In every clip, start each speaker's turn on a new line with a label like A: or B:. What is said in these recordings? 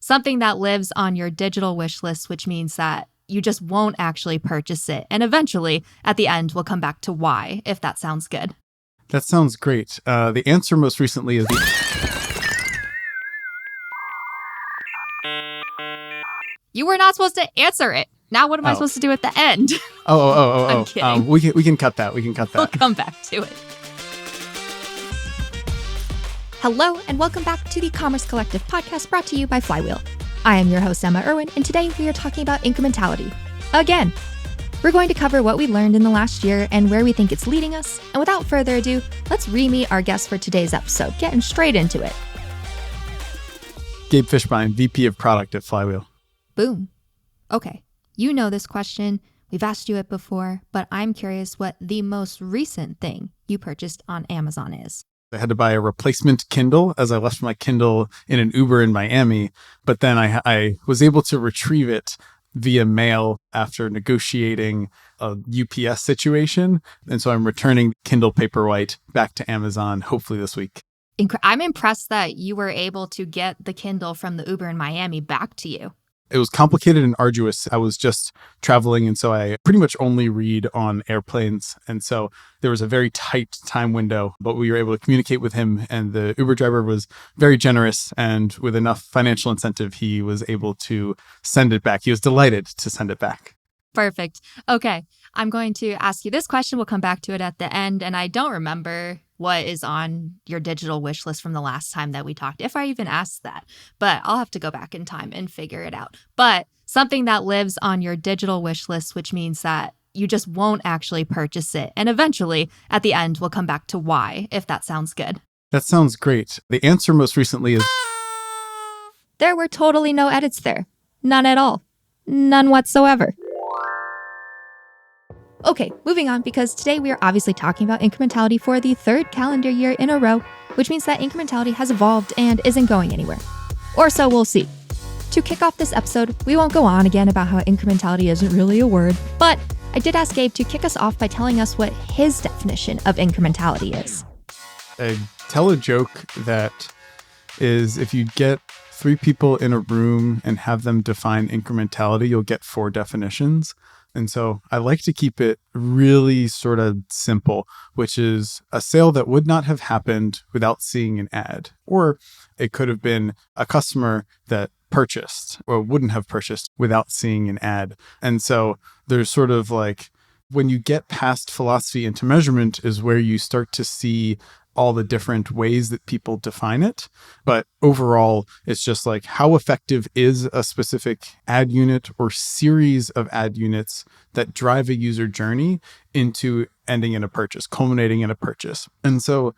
A: something that lives on your digital wish list, which means that you just won't actually purchase it. And eventually, at the end, we'll come back to why, if that sounds good.
B: That sounds great. The answer most recently is
A: You were not supposed to answer it. Now what am I supposed to do at the end? I'm kidding.
B: We can cut that. We can cut that.
A: We'll come back to it. Hello, and welcome back to the Commerce Collective podcast brought to you by Flywheel. I am your host, Emma Irwin, and today we are talking about incrementality. Again, we're going to cover what we learned in the last year and where we think it's leading us. And without further ado, let's re-meet our guest for today's episode, getting straight into it.
B: Gabe Fishbein, VP of Product at Flywheel.
A: Boom. Okay, you know this question. We've asked you it before, but I'm curious what the most recent thing you purchased on Amazon is.
B: I had to buy a replacement Kindle as I left my Kindle in an Uber in Miami, but then I was able to retrieve it via mail after negotiating a UPS situation. And so I'm returning Kindle Paperwhite back to Amazon, hopefully this week.
A: I'm impressed that you were able to get the Kindle from the Uber in Miami back to you.
B: It was complicated and arduous. I was just traveling, and so I pretty much only read on airplanes. And so there was a very tight time window, but we were able to communicate with him, and the Uber driver was very generous, and with enough financial incentive, he was able to send it back. He was delighted to send it back.
A: Perfect. Okay, I'm going to ask you this question. We'll come back to it at the end, and I don't remember what is on your digital wish list from the last time that we talked, if I even asked that. But I'll have to go back in time and figure it out. But something that lives on your digital wish list, which means that you just won't actually purchase it. And eventually, at the end, we'll come back to why, if that sounds good.
B: That sounds great. The answer most recently is...
A: There were totally no edits there. None at all. None whatsoever. Okay, moving on, because today we are obviously talking about incrementality for the third calendar year in a row, which means that incrementality has evolved and isn't going anywhere. Or so we'll see. To kick off this episode, we won't go on again about how incrementality isn't really a word, but I did ask Gabe to kick us off by telling us what his definition of incrementality is.
B: I tell a joke that is if you get 3 people in a room and have them define incrementality, you'll get 4 definitions. And so I like to keep it really sort of simple, which is a sale that would not have happened without seeing an ad. Or it could have been a customer that purchased or wouldn't have purchased without seeing an ad. And so there's sort of like when you get past philosophy into measurement is where you start to see all the different ways that people define it. But overall, it's just like how effective is a specific ad unit or series of ad units that drive a user journey into ending in a purchase, culminating in a purchase. And so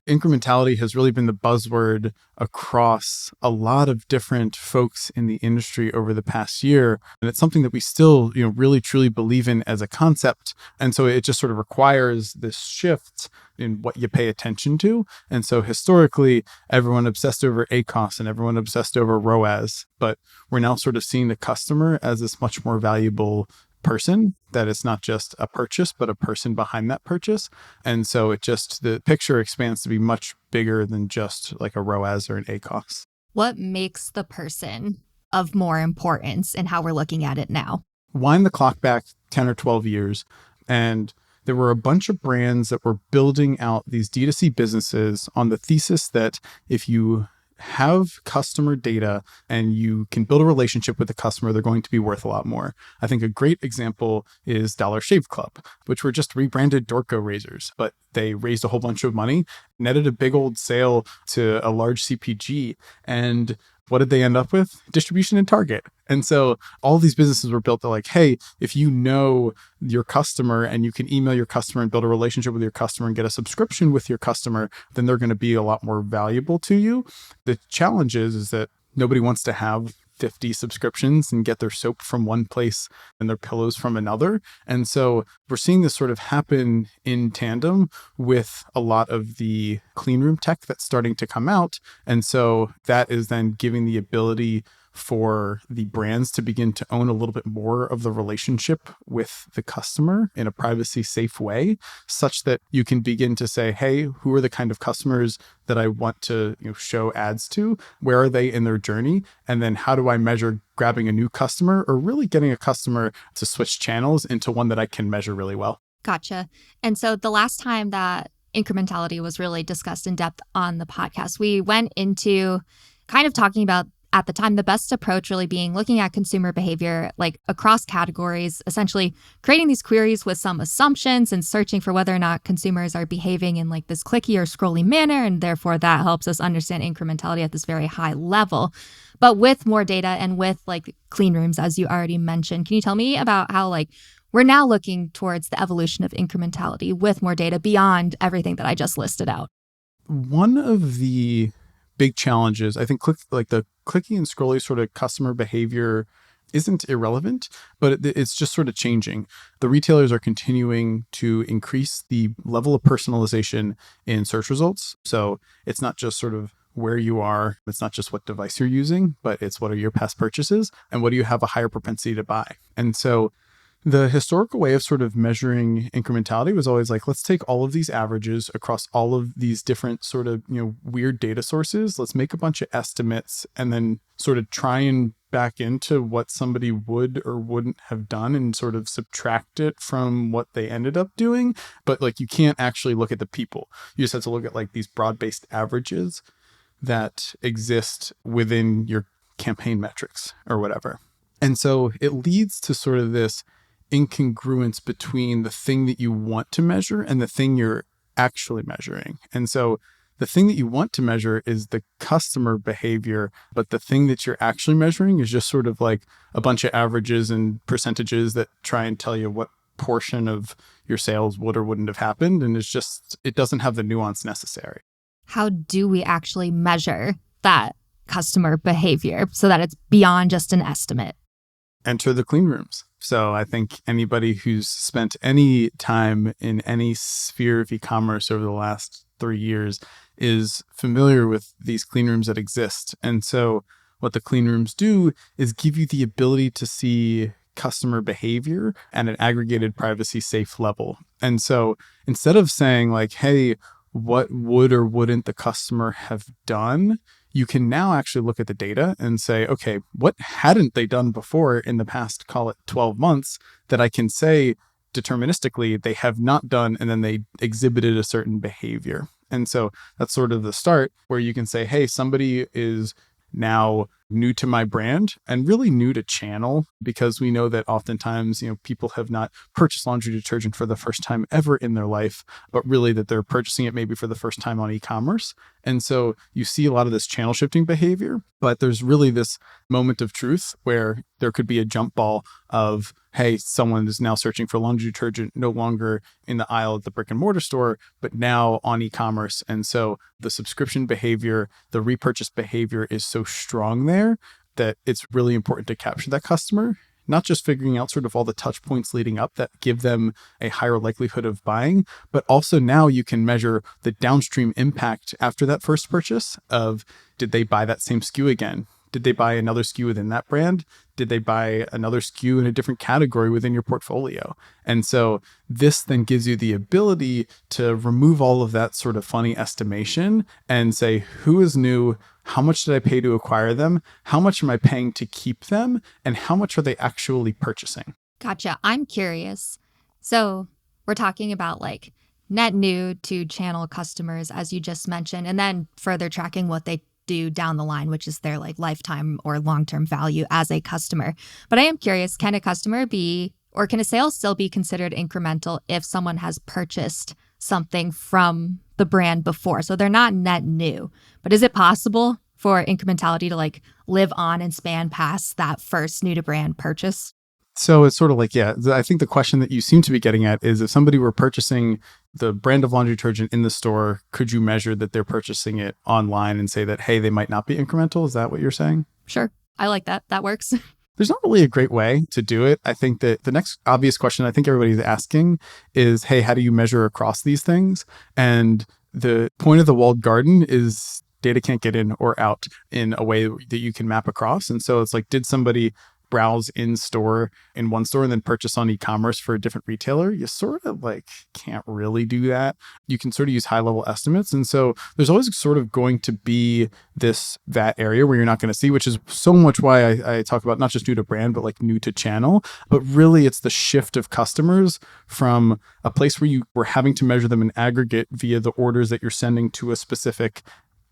B: incrementality has really been the buzzword across a lot of different folks in the industry over the past year. And it's something that we still, really truly believe in as a concept. And so it just sort of requires this shift in what you pay attention to. And so historically, everyone obsessed over ACoS and everyone obsessed over ROAS, but we're now sort of seeing the customer as this much more valuable person, that it's not just a purchase, but a person behind that purchase. And so the picture expands to be much bigger than just like a ROAS or an ACoS.
A: What makes the person of more importance in how we're looking at it now?
B: Wind the clock back 10 or 12 years, and there were a bunch of brands that were building out these D2C businesses on the thesis that if you have customer data and you can build a relationship with the customer, they're going to be worth a lot more. I think a great example is Dollar Shave Club, which were just rebranded Dorco razors, but they raised a whole bunch of money, netted a big old sale to a large CPG, and what did they end up with? Distribution in Target. And so all these businesses were built to like, hey, if you know your customer and you can email your customer and build a relationship with your customer and get a subscription with your customer, then they're going to be a lot more valuable to you. The challenge is that nobody wants to have 50 subscriptions and get their soap from one place and their pillows from another. And so we're seeing this sort of happen in tandem with a lot of the clean room tech that's starting to come out. And so that is then giving the ability for the brands to begin to own a little bit more of the relationship with the customer in a privacy safe way, such that you can begin to say, hey, who are the kind of customers that I want to show ads to? Where are they in their journey? And then how do I measure grabbing a new customer or really getting a customer to switch channels into one that I can measure really well?
A: Gotcha. And so the last time that incrementality was really discussed in depth on the podcast, we went into kind of talking about, at the time, the best approach really being looking at consumer behavior like across categories, essentially creating these queries with some assumptions and searching for whether or not consumers are behaving in like this clicky or scrolly manner. And therefore that helps us understand incrementality at this very high level. But with more data and with like clean rooms, as you already mentioned, can you tell me about how like we're now looking towards the evolution of incrementality with more data beyond everything that I just listed out?
B: One of the big challenges, I think, the clicky and scrolly sort of customer behavior isn't irrelevant, but it's just sort of changing. The retailers are continuing to increase the level of personalization in search results. So it's not just sort of where you are, it's not just what device you're using, but it's what are your past purchases and what do you have a higher propensity to buy. And so the historical way of sort of measuring incrementality was always like, let's take all of these averages across all of these different sort of, weird data sources. Let's make a bunch of estimates and then sort of try and back into what somebody would or wouldn't have done and sort of subtract it from what they ended up doing. But like, you can't actually look at the people. You just have to look at like these broad-based averages that exist within your campaign metrics or whatever. And so it leads to sort of this incongruence between the thing that you want to measure and the thing you're actually measuring. And so the thing that you want to measure is the customer behavior, but the thing that you're actually measuring is just sort of like a bunch of averages and percentages that try and tell you what portion of your sales would or wouldn't have happened. And it doesn't have the nuance necessary.
A: How do we actually measure that customer behavior so that it's beyond just an estimate?
B: Enter the clean rooms. So I think anybody who's spent any time in any sphere of e-commerce over the last 3 years is familiar with these clean rooms that exist. And so what the clean rooms do is give you the ability to see customer behavior at an aggregated privacy safe level. And so instead of saying like, hey, what would or wouldn't the customer have done? You can now actually look at the data and say, okay, what hadn't they done before in the past, call it 12 months, that I can say deterministically they have not done, and then they exhibited a certain behavior. And so that's sort of the start where you can say, hey, somebody is now new to my brand and really new to channel, because we know that oftentimes, people have not purchased laundry detergent for the first time ever in their life, but really that they're purchasing it maybe for the first time on e-commerce. And so you see a lot of this channel shifting behavior, but there's really this moment of truth where there could be a jump ball of, hey, someone is now searching for laundry detergent no longer in the aisle at the brick and mortar store, but now on e-commerce. And so the subscription behavior, the repurchase behavior is so strong there that it's really important to capture that customer, not just figuring out sort of all the touch points leading up that give them a higher likelihood of buying, but also now you can measure the downstream impact after that first purchase of, did they buy that same SKU again? Did they buy another SKU within that brand? Did they buy another SKU in a different category within your portfolio? And so this then gives you the ability to remove all of that sort of funny estimation and say, who is new? How much did I pay to acquire them? How much am I paying to keep them? And how much are they actually purchasing?
A: Gotcha. I'm curious. So we're talking about like net new to channel customers, as you just mentioned, and then further tracking what they do down the line, which is their like lifetime or long-term value as a customer. But I am curious, can a customer be, or can a sale still be considered incremental if someone has purchased something from the brand before? So they're not net new, but is it possible for incrementality to like live on and span past that first new to brand purchase?
B: So it's sort of like, I think the question that you seem to be getting at is, if somebody were purchasing the brand of laundry detergent in the store, could you measure that they're purchasing it online and say that, hey, they might not be incremental? Is that what you're saying?
A: Sure. I like that. That works.
B: There's not really a great way to do it. I think that the next obvious question I think everybody's asking is, hey, how do you measure across these things? And the point of the walled garden is data can't get in or out in a way that you can map across. And so it's like, did somebody browse in store in one store and then purchase on e-commerce for a different retailer? You sort of like can't really do that. You can sort of use high level estimates. And so there's always sort of going to be that area where you're not going to see, which is so much why I talk about not just new to brand, but like new to channel. But really it's the shift of customers from a place where you were having to measure them in aggregate via the orders that you're sending to a specific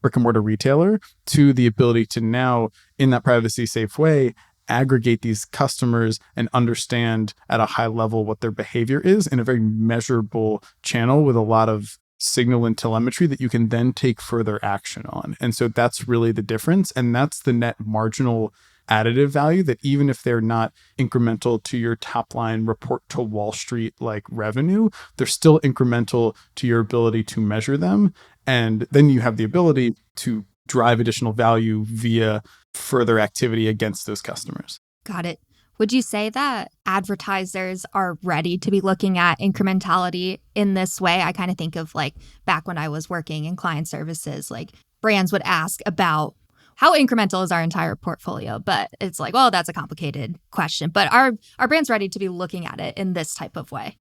B: brick and mortar retailer to the ability to now, in that privacy safe way, aggregate these customers and understand at a high level what their behavior is in a very measurable channel with a lot of signal and telemetry that you can then take further action on. And so that's really the difference. And that's the net marginal additive value, that even if they're not incremental to your top line report to Wall Street like revenue, they're still incremental to your ability to measure them. And then you have the ability to drive additional value via further activity against those customers.
A: Got it. Would you say that advertisers are ready to be looking at incrementality in this way? I kind of think of like back when I was working in client services, like brands would ask about how incremental is our entire portfolio, but it's like, well, that's a complicated question. But are brands ready to be looking at it in this type of way?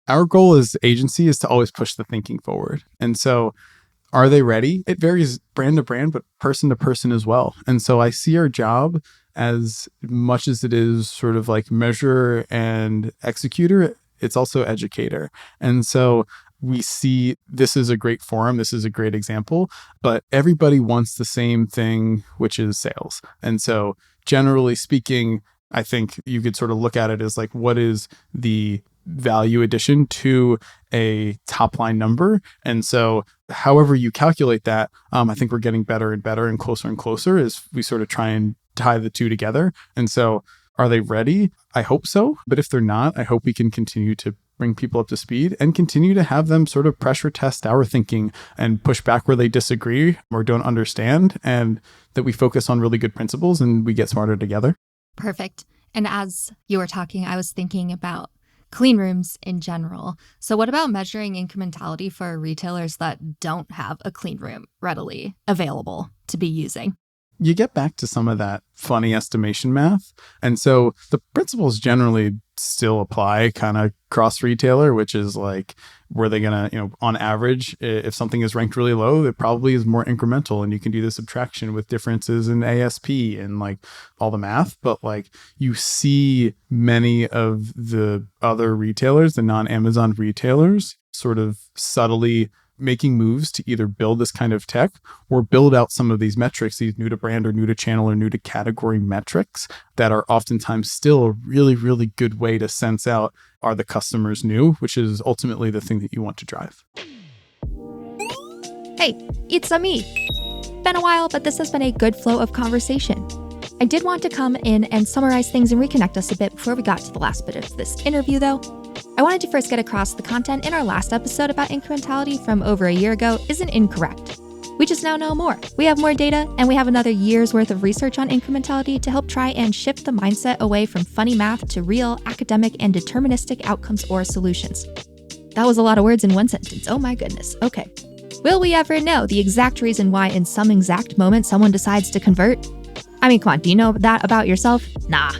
B: Our goal as agency is to always push the thinking forward. And so are they ready? It varies brand to brand, but person to person as well. And so I see our job as much as it is sort of like measurer and executor, it's also educator. And so we see this is a great forum. This is a great example, but everybody wants the same thing, which is sales. And so generally speaking, I think you could sort of look at it as like, what is the value addition to a top line number? And so however you calculate that, I think we're getting better and better and closer as we sort of try and tie the two together. And so are they ready? I hope so. But if they're not, I hope we can continue to bring people up to speed and continue to have them sort of pressure test our thinking and push back where they disagree or don't understand, and that we focus on really good principles and we get smarter together.
A: Perfect. And as you were talking, I was thinking about clean rooms in general. So what about measuring incrementality for retailers that don't have a clean room readily available to be using?
B: You get back to some of that funny estimation math. And so the principles generally still apply kind of cross retailer, which is like, were they going to, on average, if something is ranked really low, it probably is more incremental. And you can do the subtraction with differences in ASP and like all the math. But like you see many of the other retailers, the non-Amazon retailers, sort of subtly making moves to either build this kind of tech or build out some of these metrics, these new to brand or new to channel or new to category metrics that are oftentimes still a really, really good way to sense out, are the customers new, which is ultimately the thing that you want to drive.
A: Hey, it's me. Been a while, but this has been a good flow of conversation. I did want to come in and summarize things and reconnect us a bit before we got to the last bit of this interview, though. I wanted to first get across the content in our last episode about incrementality from over a year ago isn't incorrect. We just now know more. We have more data, and we have another year's worth of research on incrementality to help try and shift the mindset away from funny math to real, academic, and deterministic outcomes or solutions. That was a lot of words in one sentence. Oh my goodness. Okay. Will we ever know the exact reason why in some exact moment someone decides to convert? I mean, come on, do you know that about yourself? Nah.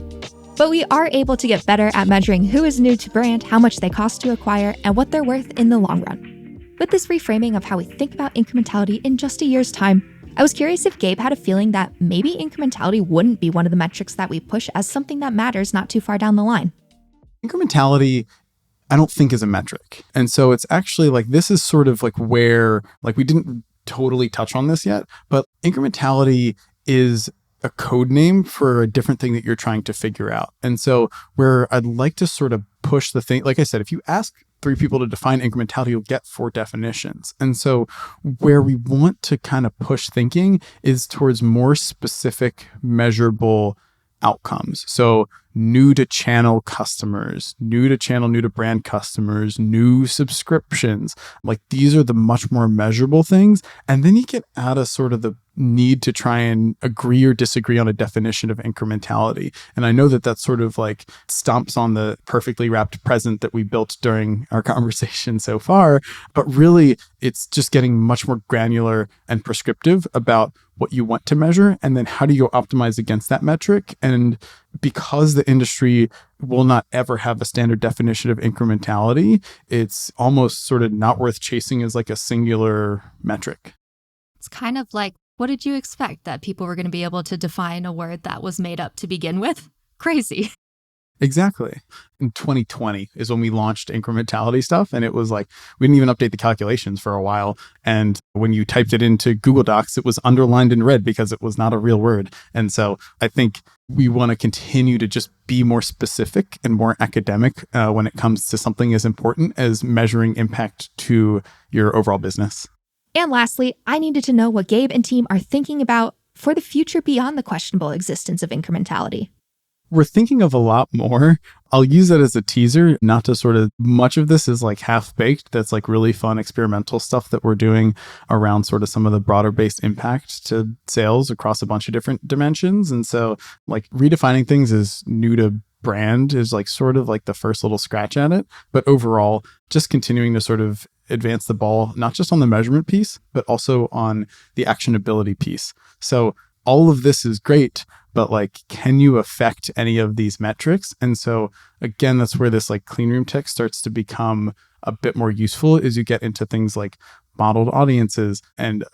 A: But we are able to get better at measuring who is new to brand, how much they cost to acquire, and what they're worth in the long run. With this reframing of how we think about incrementality in just a year's time, I was curious if Gabe had a feeling that maybe incrementality wouldn't be one of the metrics that we push as something that matters not too far down the line.
B: Incrementality, I don't think, is a metric. And so it's actually like, this is sort of like where, like, we didn't totally touch on this yet, but incrementality is a code name for a different thing that you're trying to figure out. And so where I'd like to sort of push the thing, like I said, if you ask 3 people to define incrementality, you'll get 4 definitions. And so where we want to kind of push thinking is towards more specific, measurable outcomes. So new to channel customers, new to channel, new to brand customers, new subscriptions. Like these are the much more measurable things. And then you get out of sort of the need to try and agree or disagree on a definition of incrementality. And I know that that's sort of like stomps on the perfectly wrapped present that we built during our conversation so far, but really it's just getting much more granular and prescriptive about what you want to measure, and then how do you optimize against that metric. And because the industry will not ever have a standard definition of incrementality, it's almost sort of not worth chasing as like a singular metric.
A: It's kind of like, what did you expect? That people were going to be able to define a word that was made up to begin with? Crazy.
B: Exactly. In 2020 is when we launched incrementality stuff. And it was like, we didn't even update the calculations for a while. And when you typed it into Google Docs, it was underlined in red because it was not a real word. And so I think we want to continue to just be more specific and more academic when it comes to something as important as measuring impact to your overall business.
C: And lastly, I needed to know what Gabe and team are thinking about for the future beyond the questionable existence of incrementality.
B: We're thinking of a lot more. I'll use that as a teaser, not to sort of, much of this is like half baked. That's like really fun experimental stuff that we're doing around sort of some of the broader based impact to sales across a bunch of different dimensions. And so like redefining things is new to brand is like sort of like the first little scratch at it. But overall, just continuing to sort of advance the ball, not just on the measurement piece, but also on the actionability piece. So all of this is great, but like, can you affect any of these metrics? And so again, that's where this like clean room tech starts to become a bit more useful as you get into things like modeled audiences and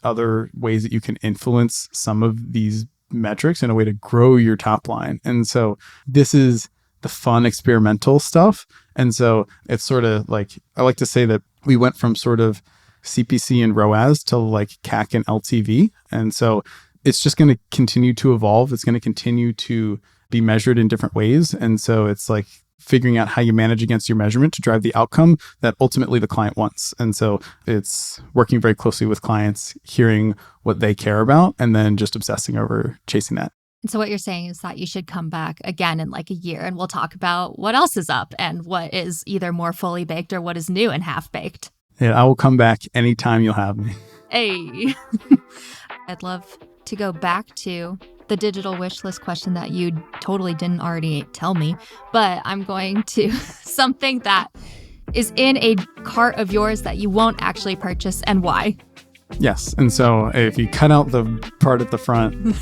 B: other ways that you can influence some of these metrics in a way to grow your top line. And so this is the fun experimental stuff. And so it's sort of like, I like to say that we went from sort of CPC and ROAS to like CAC and LTV. And so it's just going to continue to evolve. It's going to continue to be measured in different ways. And so it's like figuring out how you manage against your measurement to drive the outcome that ultimately the client wants. And so it's working very closely with clients, hearing what they care about, and then just obsessing over chasing that.
A: And so what you're saying is that you should come back again in like a year and we'll talk about what else is up and what is either more fully baked or what is new and half baked.
B: Yeah, I will come back anytime you'll have me.
A: Hey, I'd love to go back to the digital wish list question that you totally didn't already tell me, but I'm going to something that is in a cart of yours that you won't actually purchase and why.
B: Yes. And so if you cut out the part at the front,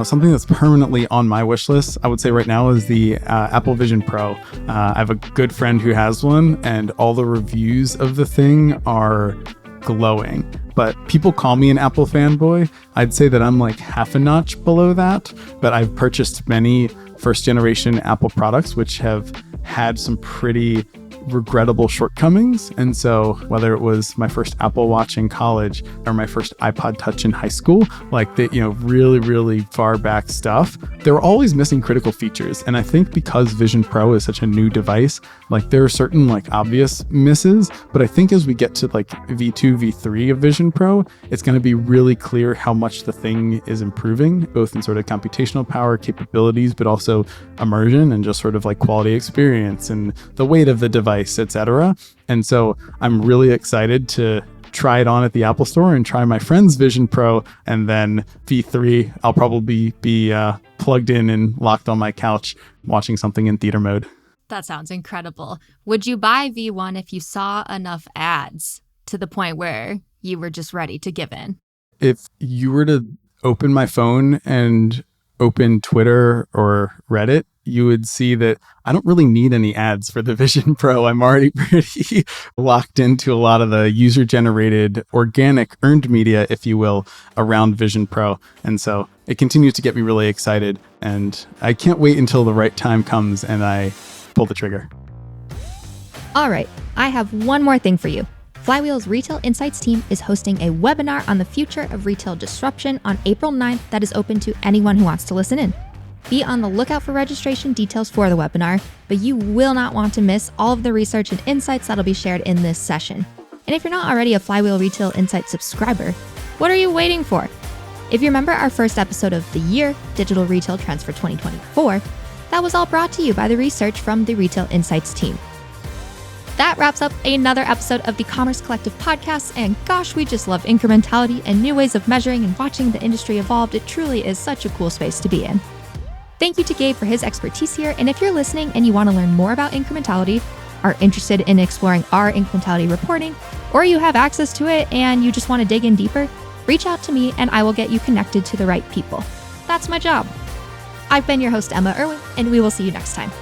B: something that's permanently on my wish list, I would say right now is the Apple Vision Pro. I have a good friend who has one and all the reviews of the thing are glowing. But people call me an Apple fanboy. I'd say that I'm like half a notch below that, but I've purchased many first generation Apple products, which have had some pretty regrettable shortcomings. And so whether it was my first Apple Watch in college or my first iPod Touch in high school, like the, really, really far back stuff, they were always missing critical features. And I think because Vision Pro is such a new device, like there are certain like obvious misses, but I think as we get to like V2, V3 of Vision Pro, it's going to be really clear how much the thing is improving, both in sort of computational power capabilities, but also immersion and just sort of like quality experience and the weight of the device, etc. And so I'm really excited to try it on at the Apple Store and try my friend's Vision Pro. And then V3, I'll probably be plugged in and locked on my couch watching something in theater mode.
A: That sounds incredible. Would you buy V1 if you saw enough ads to the point where you were just ready to give in?
B: If you were to open my phone and open Twitter or Reddit, you would see that I don't really need any ads for the Vision Pro. I'm already pretty locked into a lot of the user-generated, organic, earned media, if you will, around Vision Pro. And so it continues to get me really excited. And I can't wait until the right time comes and I pull the trigger.
C: All right, I have one more thing for you. Flywheel's Retail Insights team is hosting a webinar on the future of retail disruption on April 9th that is open to anyone who wants to listen in. Be on the lookout for registration details for the webinar, but you will not want to miss all of the research and insights that'll be shared in this session. And if you're not already a Flywheel Retail Insights subscriber, what are you waiting for? If you remember our first episode of the year, Digital Retail Trends for 2024, that was all brought to you by the research from the Retail Insights team. That wraps up another episode of the Commerce Collective podcast, and gosh, we just love incrementality and new ways of measuring and watching the industry evolve. It truly is such a cool space to be in. Thank you to Gabe for his expertise here, and if you're listening and you want to learn more about incrementality, are interested in exploring our incrementality reporting, or you have access to it and you just want to dig in deeper, reach out to me and I will get you connected to the right people. That's my job. I've been your host, Emma Irwin, and we will see you next time.